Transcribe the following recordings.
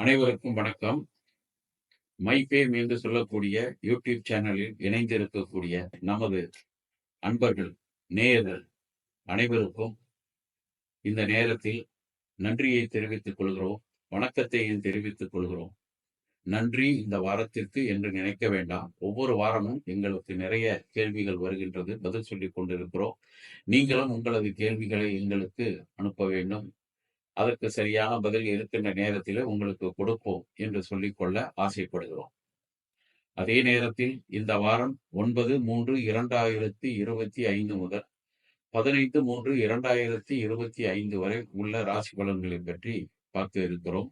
அனைவருக்கும் வணக்கம். மைபேம் என்று சொல்லக்கூடிய யூடியூப் சேனலில் இணைந்திருக்கக்கூடிய நமது அன்பர்கள், நேயர்கள் அனைவருக்கும் இந்த நேரத்தில் நன்றியை தெரிவித்துக் கொள்கிறோம். வணக்கத்தையும் தெரிவித்துக் கொள்கிறோம். நன்றி இந்த வாரத்திற்கு என்று நினைக்க வேண்டாம். ஒவ்வொரு வாரமும் எங்களுக்கு நிறைய கேள்விகள் வருகின்றது, பதில் சொல்லிக் கொண்டிருக்கிறோம். நீங்களும் உங்களது கேள்விகளை எங்களுக்கு அனுப்ப வேண்டும். அதற்கு சரியான பதில் இருக்கின்ற நேரத்தில் உங்களுக்கு கொடுப்போம் என்று சொல்லிக்கொள்ள ஆசைப்படுகிறோம். அதே நேரத்தில் இந்த வாரம் 9/3/2025 முதல் 15/3/2025 வரை உள்ள ராசி பலன்களை பற்றி பார்க்க இருக்கிறோம்.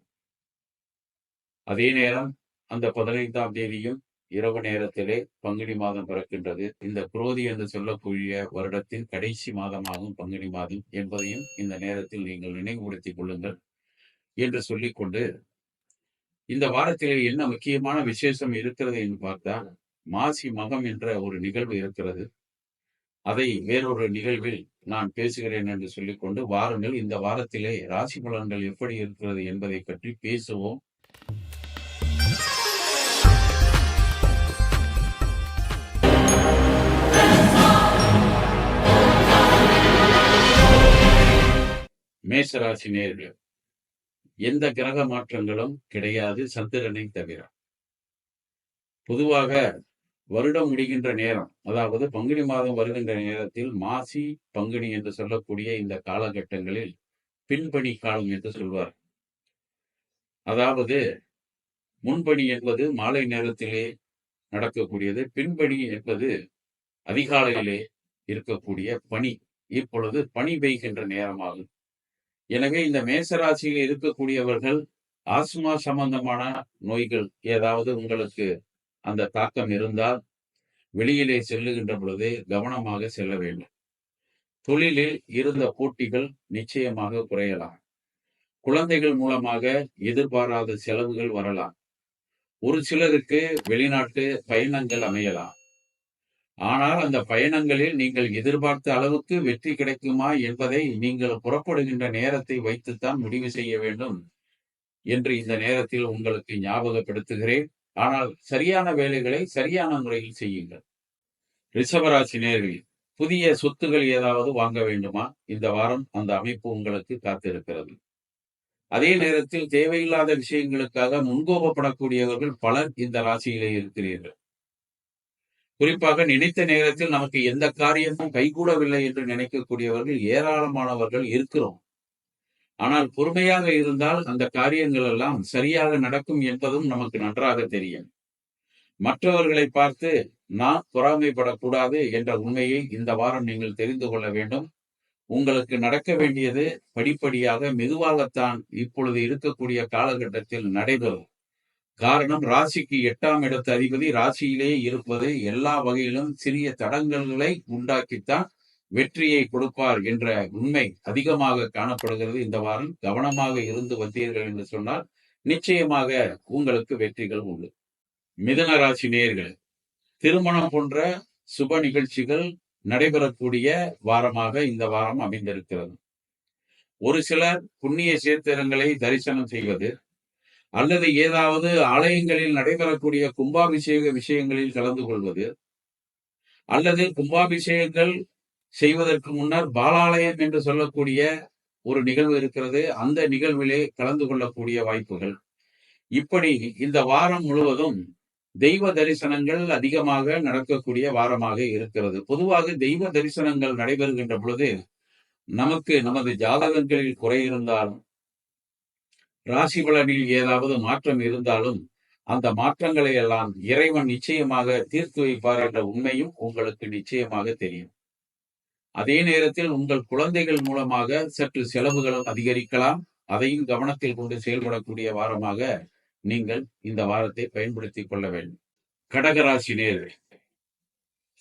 அதே நேரம் அந்த 15ஆம் தேதியும் இரவு நேரத்திலே பங்குனி மாதம் பிறக்கின்றது. இந்த குரோதி என்று சொல்லக்கூடிய வருடத்தின் கடைசி மாதமாகும் பங்குனி மாதம் என்பதையும் இந்த நேரத்தில் நீங்கள் நினைவுபடுத்திக் கொள்ளுங்கள் என்று சொல்லிக்கொண்டு, இந்த வாரத்திலே என்ன முக்கியமான விசேஷம் இருக்கிறது என்று பார்த்தால், மாசி மகம் என்ற ஒரு நிகழ்வு இருக்கிறது. அதை வேறொரு நிகழ்வில் நான் பேசுகிறேன் என்று சொல்லிக்கொண்டு, வாருங்கள் இந்த வாரத்திலே ராசி பலன்கள் எப்படி இருக்கிறது என்பதை பற்றி பேசுவோம். மேஷராசி நேயர்களே, எந்த கிரக மாற்றங்களும் கிடையாது சந்திரனை தவிர. பொதுவாக வருடம் முடிகின்ற நேரம், அதாவது பங்குனி மாதம் வருகின்ற நேரத்தில் மாசி பங்குனி என்று சொல்லக்கூடிய இந்த காலகட்டங்களில் பின்பணி காலம் என்று சொல்வார். அதாவது முன்பணி என்பது மாலை நேரத்திலே நடக்கக்கூடியது, பின்பணி என்பது அதிகாலையிலே இருக்கக்கூடிய பனி. இப்பொழுது பனி பெய்கின்ற நேரமாகும். எனவே இந்த மேசராசியில் இருக்கக்கூடியவர்கள் ஆஸ்மா சம்பந்தமான நோய்கள் ஏதாவது உங்களுக்கு அந்த தாக்கம் இருந்தால் வெளியிலே செல்லுகின்ற பொழுது கவனமாக செல்ல வேண்டும். தொழிலில் இருந்த போட்டிகள் நிச்சயமாக குறையலாம். குழந்தைகள் மூலமாக எதிர்பாராத செலவுகள் வரலாம். ஒரு சிலருக்கு வெளிநாட்டு பயணங்கள் அமையலாம். ஆனால் அந்த பயணங்களில் நீங்கள் எதிர்பார்த்த அளவுக்கு வெற்றி கிடைக்குமா என்பதை நீங்கள் புறப்படுகின்ற நேரத்தை வைத்துத்தான் முடிவு செய்ய வேண்டும் என்று இந்த நேரத்தில் உங்களுக்கு ஞாபகப்படுத்துகிறேன். ஆனால் சரியான வேலைகளை சரியான முறையில் செய்யுங்கள். ரிஷபராசி நேயர்களே, புதிய சொத்துகள் ஏதாவது வாங்க வேண்டுமா? இந்த வாரம் அந்த அமைப்பு உங்களுக்கு காத்திருக்கிறது. அதே நேரத்தில் தேவையில்லாத விஷயங்களுக்காக முன்கோபப்படக்கூடியவர்கள் பலர் இந்த ராசியிலே இருக்கிறீர்கள். குறிப்பாக நினைத்த நேரத்தில் நமக்கு எந்த காரியமும் கைகூடவில்லை என்று நினைக்கக்கூடியவர்கள் ஏராளமானவர்கள் இருக்கிறோம். ஆனால் பொறுமையாக இருந்தால் அந்த காரியங்கள் எல்லாம் சரியாக நடக்கும் என்பதும் நமக்கு நன்றாக தெரியும். மற்றவர்களை பார்த்து நான் பொறாமைப்படக்கூடாது என்ற உண்மையை இந்த வாரம் நீங்கள் தெரிந்து கொள்ள வேண்டும். உங்களுக்கு நடக்க வேண்டியது படிப்படியாக மெதுவாகத்தான் இப்பொழுது இருக்கக்கூடிய காலகட்டத்தில் நடைபெறும். காரணம், ராசிக்கு 8ஆம் இடத்து அதிபதி ராசியிலே இருப்பது எல்லா வகையிலும் சிறிய தடங்கல்களை உண்டாக்கித்தான் வெற்றியை கொடுப்பார் என்ற உண்மை அதிகமாக காணப்படுகிறது. இந்த வாரம் கவனமாக இருந்து வந்தீர்கள் என்று சொன்னால் நிச்சயமாக உங்களுக்கு வெற்றிகள் உண்டு. மிதுன ராசி நேயர்கள், திருமணம் போன்ற சுப நிகழ்ச்சிகள் நடைபெறக்கூடிய வாரமாக இந்த வாரம் அமைந்திருக்கிறது. ஒரு சிலர் புண்ணிய சேத்திரங்களை தரிசனம் செய்வது அல்லது ஏதாவது ஆலயங்களில் நடைபெறக்கூடிய கும்பாபிஷேக விஷயங்களில் கலந்து கொள்வது அல்லது கும்பாபிஷேகங்கள் செய்வதற்கு முன்னர் பாலாலயம் என்று சொல்லக்கூடிய ஒரு நிகழ்வு இருக்கிறது, அந்த நிகழ்விலே கலந்து கொள்ளக்கூடிய வாய்ப்புகள். இப்படி இந்த வாரம் முழுவதும் தெய்வ தரிசனங்கள் அதிகமாக நடக்கக்கூடிய வாரமாக இருக்கிறது. பொதுவாக தெய்வ தரிசனங்கள் நடைபெறுகின்ற பொழுது நமக்கு நமது ஜாதகங்களில் குறை இருந்தாலும், ராசி பலனில் ஏதாவது மாற்றம் இருந்தாலும் அந்த மாற்றங்களை எல்லாம் இறைவன் நிச்சயமாக தீர்த்து வைப்பார் என்ற உண்மையும் உங்களுக்கு நிச்சயமாக தெரியும். அதே நேரத்தில் உங்கள் குழந்தைகள் மூலமாக சற்று செலவுகளும் அதிகரிக்கலாம். அதையும் கவனத்தில் கொண்டு செயல்படக்கூடிய வாரமாக நீங்கள் இந்த வாரத்தை பயன்படுத்திக் கொள்ள வேண்டும். கடகராசி நேயர்களே,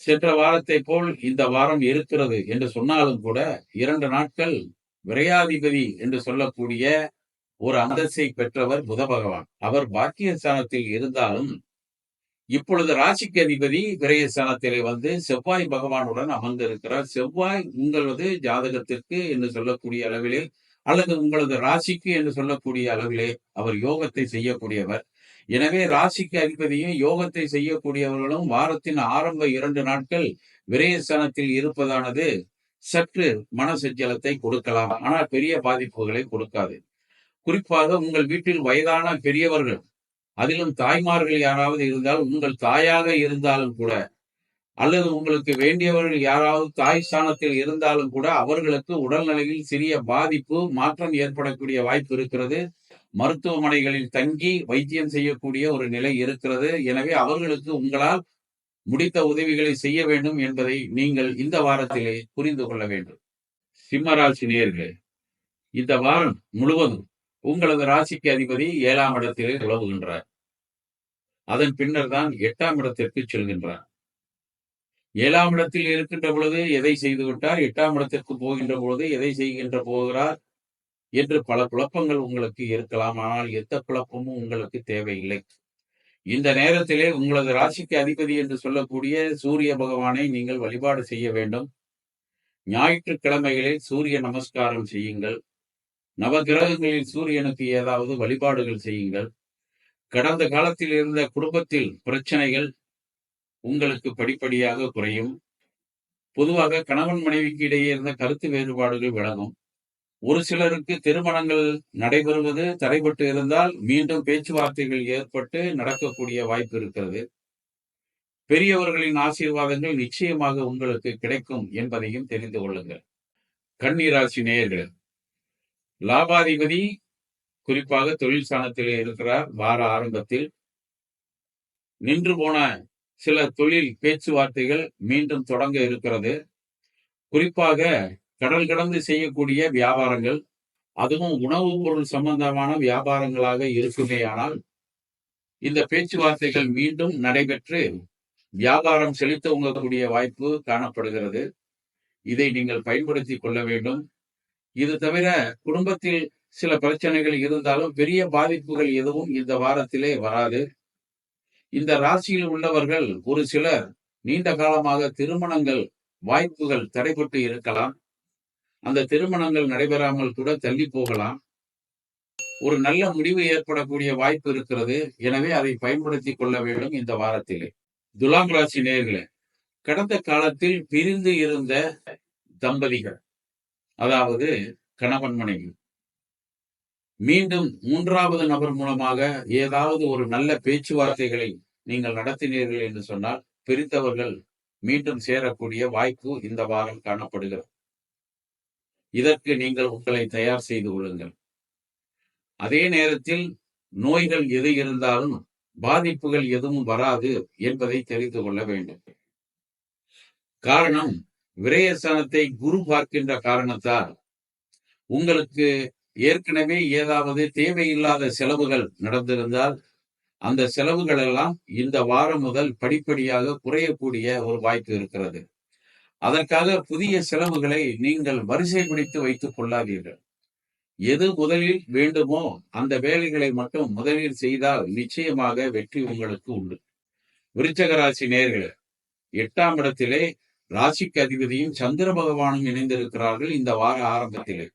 சென்ற வாரத்தை போல் இந்த வாரம் இருக்கிறது என்று சொன்னாலும் கூட 2 நாட்கள் விரையாதிபதி என்று சொல்லக்கூடிய ஒரு அந்தஸ்தை பெற்றவர் புத பகவான். அவர் பாக்கியஸ்தானத்தில் இருந்தாலும் இப்பொழுது ராசிக்கு அதிபதி விரயஸ்தானத்திலே வந்து செவ்வாய் பகவானுடன் அமர்ந்திருக்கிறார். செவ்வாய் உங்களது ஜாதகத்திற்கு என்று சொல்லக்கூடிய அளவிலே அல்லது உங்களது ராசிக்கு என்று சொல்லக்கூடிய அளவிலே அவர் யோகத்தை செய்யக்கூடியவர். எனவே ராசிக்கு அதிபதியும் யோகத்தை செய்யக்கூடியவர்களும் வாரத்தின் ஆரம்ப 2 நாட்கள் விரயஸ்தானத்தில் இருப்பதானது சற்று மன சஞ்சலத்தை கொடுக்கலாம். ஆனால் பெரிய பாதிப்புகளை கொடுக்காது. குறிப்பாக உங்கள் வீட்டில் வயதான பெரியவர்கள், அதிலும் தாய்மார்கள் யாராவது இருந்தால், உங்கள் தாயாக இருந்தாலும் கூட, அல்லது உங்களுக்கு வேண்டியவர்கள் யாராவது தாய் ஸ்தானத்தில் இருந்தாலும் கூட, அவர்களுக்கு உடல்நிலையில் சிறிய பாதிப்பு, மாற்றம் ஏற்படக்கூடிய வாய்ப்பு இருக்கிறது. மருத்துவமனைகளில் தங்கி வைத்தியம் செய்யக்கூடிய ஒரு நிலை இருக்கிறது. எனவே அவர்களுக்கு உங்களால் முடித்த உதவிகளை செய்ய வேண்டும் என்பதை நீங்கள் இந்த வாரத்திலே புரிந்து கொள்ள வேண்டும். சிம்மராசி நேயர்களே, இந்த வாரம் முழுவதும் உங்களது ராசிக்கு அதிபதி 7ஆம் இடத்திலே உலவுகின்றார். அதன் பின்னர் தான் 8ஆம் இடத்திற்கு செல்கின்றார். 7ஆம் இடத்தில் இருக்கின்ற பொழுது எதை செய்து விட்டார், 8ஆம் இடத்திற்கு போகின்ற பொழுது எதை செய்கின்ற போகிறார் என்று பல குழப்பங்கள் உங்களுக்கு இருக்கலாம். ஆனால் எந்த குழப்பமும் உங்களுக்கு தேவையில்லை. இந்த நேரத்திலே உங்களது ராசிக்கு அதிபதி என்று சொல்லக்கூடிய சூரிய பகவானை நீங்கள் வழிபாடு செய்ய வேண்டும். ஞாயிற்றுக்கிழமைகளில் சூரிய நமஸ்காரம் செய்யுங்கள். நவகிரகங்களில் சூரியனுக்கு ஏதாவது வழிபாடுகள் செய்யுங்கள். கடந்த காலத்தில் இருந்த குடும்பத்தில் பிரச்சனைகள் உங்களுக்கு படிப்படியாக குறையும். பொதுவாக கணவன் மனைவிக்கு இடையே இருந்த கருத்து வேறுபாடுகள் விலகும். ஒரு சிலருக்கு திருமணங்கள் நடைபெறுவது தடைபட்டு இருந்தால் மீண்டும் பேச்சுவார்த்தைகள் ஏற்பட்டு நடக்கக்கூடிய வாய்ப்பு இருக்கிறது. பெரியவர்களின் ஆசீர்வாதங்கள் நிச்சயமாக உங்களுக்கு கிடைக்கும் என்பதையும் தெரிந்து கொள்ளுங்கள். கன்னிராசி நேயர்களே, லாபாதிபதி குறிப்பாக தொழில் ஸ்தானத்திலே இருக்கிறார். வார ஆரம்பத்தில் நின்று போன சில தொழில் பேச்சுவார்த்தைகள் மீண்டும் தொடங்க இருக்கிறது. குறிப்பாக கடல் கடந்து செய்யக்கூடிய வியாபாரங்கள், அதுவும் உணவுப் பொருள் சம்பந்தமான வியாபாரங்களாக இருக்குமேயானால் இந்த பேச்சுவார்த்தைகள் மீண்டும் நடைபெற்று வியாபாரம் செலுத்தக்கூடிய வாய்ப்பு காணப்படுகிறது. இதை நீங்கள் பயன்படுத்தி கொள்ள வேண்டும். இது தவிர குடும்பத்தில் சில பிரச்சனைகள் இருந்தாலும் பெரிய பாதிப்புகள் எதுவும் இந்த வாரத்திலே வராது. இந்த ராசியில் உள்ளவர்கள் ஒரு சிலர் நீண்ட காலமாக திருமணங்கள் வாய்ப்புகள் தடைபட்டு இருக்கலாம். அந்த திருமணங்கள் நடைபெறாமல் கூட தள்ளி போகலாம். ஒரு நல்ல முடிவு ஏற்படக்கூடிய வாய்ப்பு இருக்கிறது. எனவே அதை பயன்படுத்தி கொள்ள வேண்டும் இந்த வாரத்திலே. துலாம் ராசி நேயர்களே, கடந்த காலத்தில் பிரிந்து இருந்த தம்பதிகள், அதாவது கணவன் மனைவி, மீண்டும் 3வது நபர் மூலமாக ஏதாவது ஒரு நல்ல பேச்சுவார்த்தைகளை நீங்கள் நடத்தினீர்கள் என்று சொன்னால் பிரித்தவர்கள் மீண்டும் சேரக்கூடிய வாய்ப்பு இந்த வாரம் காணப்படுகிறது. இதற்கு நீங்கள் உங்களை தயார் செய்து கொள்ளுங்கள். அதே நேரத்தில் நோய்கள் எது இருந்தாலும் பாதிப்புகள் எதுவும் வராது என்பதை தெரிந்து கொள்ள வேண்டும். காரணம், விரயஸ்தானத்தை குரு பார்க்கின்ற காரணத்தால் உங்களுக்கு ஏற்கனவே ஏதாவது தேவையில்லாத செலவுகள் நடந்திருந்தால் அந்த செலவுகள் எல்லாம் இந்த வாரம் முதல் படிப்படியாக குறையக்கூடிய ஒரு வாய்ப்பு இருக்கிறது. அதற்காக புதிய செலவுகளை நீங்கள் வரிசைப்படுத்தி வைத்துக் கொள்ளாதீர்கள். எது முதலில் வேண்டுமோ அந்த வேலைகளை மட்டும் முதலில் செய்தால் நிச்சயமாக வெற்றி உங்களுக்கு உண்டு. விருச்சக ராசி நேயர்களே, 8ஆம் இடத்திலே ராசிக்கு அதிபதியும் சந்திர பகவானும் இணைந்திருக்கிறார்கள் இந்த வார ஆரம்பத்திலே.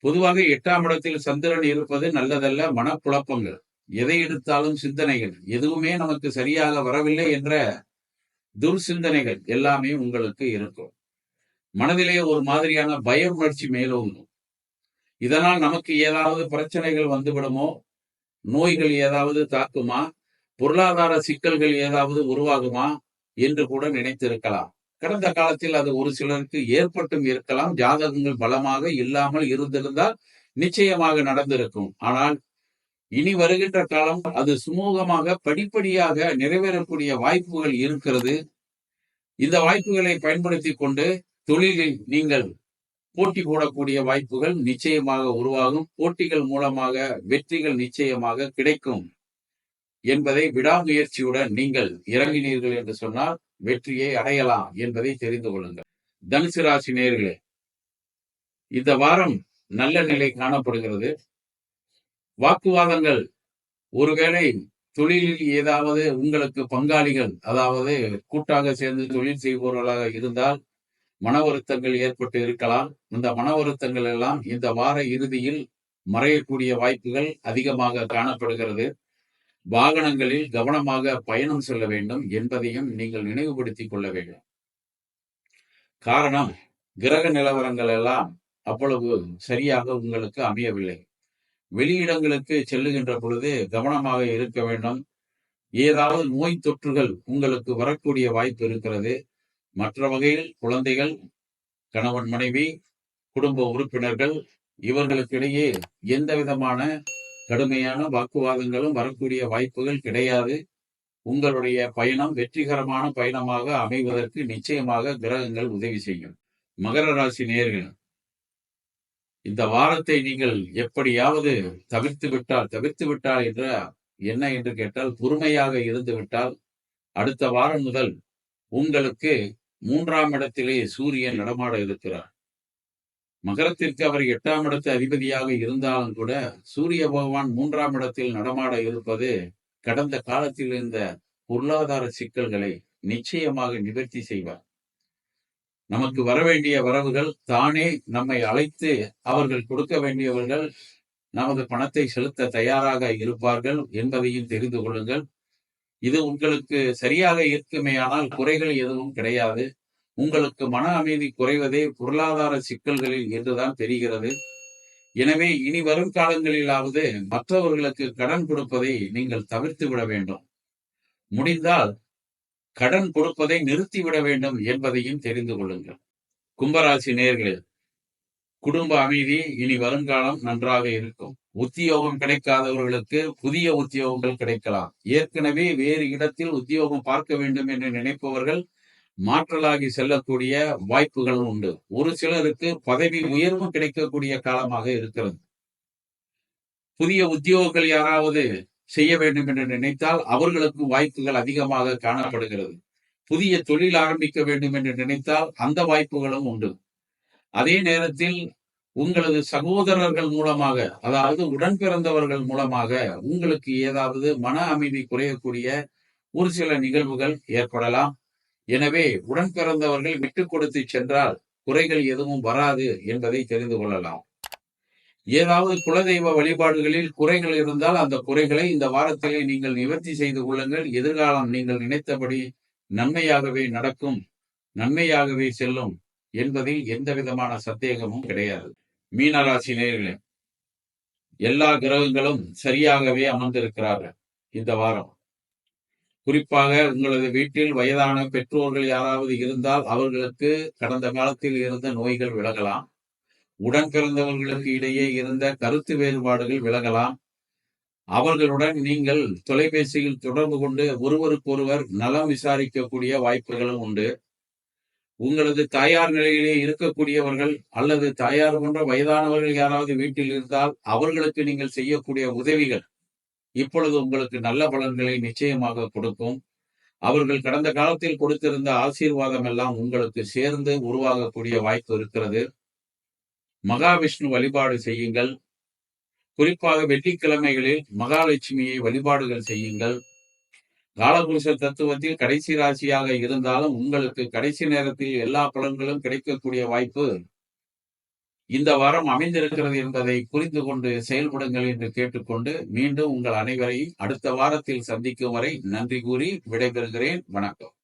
பொதுவாக 8ஆம் இடத்தில் சந்திரன் இருப்பது நல்லதல்ல. மனக்குழப்பங்கள், எதை எடுத்தாலும் சிந்தனைகள், எதுவுமே நமக்கு சரியாக வரவில்லை என்ற துர்சிந்தனைகள் எல்லாமே உங்களுக்கு இருக்கும். மனதிலே ஒரு மாதிரியான பய உணர்ச்சி மேலோங்கும். இதனால் நமக்கு ஏதாவது பிரச்சனைகள் வந்துவிடுமோ, நோய்கள் ஏதாவது தாக்குமா, பொருளாதார சிக்கல்கள் ஏதாவது உருவாகுமா என்று கூட நினைத்திருக்கலாம். கடந்த காலத்தில் அது ஒரு சிலருக்கு ஏற்பட்டும் இருக்கலாம். ஜாதகங்கள் பலமாக இல்லாமல் இருந்திருந்தால் நிச்சயமாக நடந்திருக்கும். ஆனால் இனி வருகின்ற காலம் அது சுமூகமாக படிப்படியாக நிறைவேறக்கூடிய வாய்ப்புகள் இருக்கிறது. இந்த வாய்ப்புகளை பயன்படுத்தி கொண்டு தொழிலில் நீங்கள் போட்டி போடக்கூடிய வாய்ப்புகள் நிச்சயமாக உருவாகும். போட்டிகள் மூலமாக வெற்றிகள் நிச்சயமாக கிடைக்கும் என்பதை விடாமுயற்சியுடன் நீங்கள் இறங்கினீர்கள் என்று சொன்னால் வெற்றியை அடையலாம் என்பதை தெரிந்து கொள்ளுங்கள். தனுசு ராசி நேயர்களே, இந்த வாரம் நல்ல நிலை காணப்படுகிறது. வாக்குவாதங்கள், ஒருவேளை தொழிலில் ஏதாவது உங்களுக்கு பங்காளிகள், அதாவது கூட்டாக சேர்ந்து தொழில் செய்பவர்களாக இருந்தால் மன வருத்தங்கள் ஏற்பட்டு இருக்கலாம். இந்த மன வருத்தங்கள் எல்லாம் இந்த வார இறுதியில் மறையக்கூடிய வாய்ப்புகள் அதிகமாக காணப்படுகிறது. வாகனங்களில் கவனமாக பயணம் செல்ல வேண்டும் என்பதையும் நீங்கள் நினைவுபடுத்திக் கொள்ள வேண்டும். காரணம், கிரக நிலவரங்கள் எல்லாம் அவ்வளவு சரியாக உங்களுக்கு அமையவில்லை. வெளியிடங்களுக்கு செல்லுகின்ற பொழுது கவனமாக இருக்க வேண்டும். ஏதாவது நோய் தொற்றுகள் உங்களுக்கு வரக்கூடிய வாய்ப்பு இருக்கிறது. மற்ற வகையில் குழந்தைகள், கணவன் மனைவி, குடும்ப உறுப்பினர்கள் இவர்களுக்கிடையே எந்த விதமான கடுமையான வாக்குவாதங்களும் வரக்கூடிய வாய்ப்புகள் கிடையாது. உங்களுடைய பயணம் வெற்றிகரமான பயணமாக அமைவதற்கு நிச்சயமாக கிரகங்கள் உதவி செய்யும். மகர ராசி நேயர்கள், இந்த வாரத்தை நீங்கள் எப்படியாவது தவிர்த்து விட்டால் என்ற என்ன என்று கேட்டால், பொறுமையாக இருந்து விட்டால் அடுத்த வாரம் முதல் உங்களுக்கு 3ஆம் இடத்திலே சூரியன் நடமாட இருக்கிறார். மகரத்திற்கு அவர் 8ஆம் இடத்து அதிபதியாக இருந்தாலும் கூட சூரிய பகவான் 3ஆம் இடத்தில் நடமாட இருப்பது கடந்த காலத்தில் இருந்த பொருளாதார சிக்கல்களை நிச்சயமாக நிவர்த்தி செய்வார். நமக்கு வரவேண்டிய வரவுகள் தானே நம்மை அழைத்து அவர்கள் கொடுக்க வேண்டியவர்கள் நமது பணத்தை செலுத்த தயாராக இருப்பார்கள் என்பதையும் தெரிந்து கொள்ளுங்கள். இது உங்களுக்கு சரியாக இருக்குமேயானால் குறைகள் எதுவும் கிடையாது. உங்களுக்கு மன அமைதி குறைவதே பொருளாதார சிக்கல்களில் என்றுதான் தெரிகிறது. எனவே இனி வரும் காலங்களிலாவது மற்றவர்களுக்கு கடன் கொடுப்பதை நீங்கள் தவிர்த்து விட வேண்டும். முடிந்தால் கடன் கொடுப்பதை நிறுத்திவிட வேண்டும் என்பதையும் தெரிந்து கொள்ளுங்கள். கும்பராசி நேயர்களே, குடும்ப அமைதி இனி வருங்காலம் நன்றாக இருக்கும். உத்தியோகம் கிடைக்காதவர்களுக்கு புதிய உத்தியோகங்கள் கிடைக்கலாம். ஏற்கனவே வேறு இடத்தில் உத்தியோகம் பார்க்க வேண்டும் என்று நினைப்பவர்கள் மாற்றலாகி செல்லக்கூடிய வாய்ப்புகளும் உண்டு. ஒரு சிலருக்கு பதவி உயர்வு கிடைக்கக்கூடிய காலமாக இருக்கிறது. புதிய உத்தியோகங்கள் யாராவது செய்ய வேண்டும் என்று நினைத்தால் அவர்களுக்கு வாய்ப்புகள் அதிகமாக காணப்படுகிறது. புதிய தொழில் ஆரம்பிக்க வேண்டும் என்று நினைத்தால் அந்த வாய்ப்புகளும் உண்டு. அதே நேரத்தில் உங்களது சகோதரர்கள் மூலமாக, அதாவது உடன் பிறந்தவர்கள் மூலமாக உங்களுக்கு ஏதாவது மன அமைதி குறையக்கூடிய ஒரு சில நிகழ்வுகள் ஏற்படலாம். எனவே உடன் பிறந்தவர்கள் விட்டு கொடுத்து சென்றால் குறைகள் எதுவும் வராது என்பதை தெரிந்து கொள்ளலாம். ஏதாவது குலதெய்வ வழிபாடுகளில் குறைகள் இருந்தால் அந்த குறைகளை இந்த வாரத்திலே நீங்கள் நிவர்த்தி செய்து கொள்ளுங்கள். எதிர்காலம் நீங்கள் நினைத்தபடி நன்மையாகவே நடக்கும், நன்மையாகவே செல்லும் என்பதில் எந்த விதமான சந்தேகமும் கிடையாது. மீனராசி நேயர்களே, எல்லா கிரகங்களும் சரியாகவே அமர்ந்திருக்கிறார்கள் இந்த வாரம். குறிப்பாக உங்களது வீட்டில் வயதான பெற்றோர்கள் யாராவது இருந்தால் அவர்களுக்கு கடந்த காலத்தில் இருந்த நோய்கள் விலகலாம். உடன் பிறந்தவர்களுக்கு இடையே இருந்த கருத்து வேறுபாடுகள் விலகலாம். அவர்களுடன் நீங்கள் தொலைபேசியில் தொடர்பு கொண்டு ஒருவருக்கொருவர் நலம் விசாரிக்கக்கூடிய வாய்ப்புகளும் உண்டு. உங்களது தாயார் நிலையிலே இருக்கக்கூடியவர்கள் அல்லது தாயார் போன்ற வயதானவர்கள் யாராவது வீட்டில் இருந்தால் அவர்களுக்கு நீங்கள் செய்யக்கூடிய உதவிகள் இப்பொழுது உங்களுக்கு நல்ல பலன்களை நிச்சயமாக கொடுக்கும். அவர்கள் கடந்த காலத்தில் கொடுத்திருந்த ஆசீர்வாதம் எல்லாம் உங்களுக்கு சேர்ந்து உருவாகக்கூடிய வாய்ப்பு இருக்கிறது. மகாவிஷ்ணு வழிபாடு செய்யுங்கள். குறிப்பாக வெள்ளிக்கிழமைகளில் மகாலட்சுமியை வழிபாடுகள் செய்யுங்கள். காலபுருஷ தத்துவத்தில் கடைசி ராசியாக இருந்தாலும் உங்களுக்கு கடைசி நேரத்தில் எல்லா பலன்களும் கிடைக்கக்கூடிய வாய்ப்பு இந்த வாரம் அமைந்திருக்கிறது என்பதை புரிந்து கொண்டு செயல்படுங்கள் என்று கேட்டுக்கொண்டு மீண்டும் உங்கள் அனைவரையும் அடுத்த வாரத்தில் சந்திக்கும் வரை நன்றி கூறி விடைபெறுகிறேன். வணக்கம்.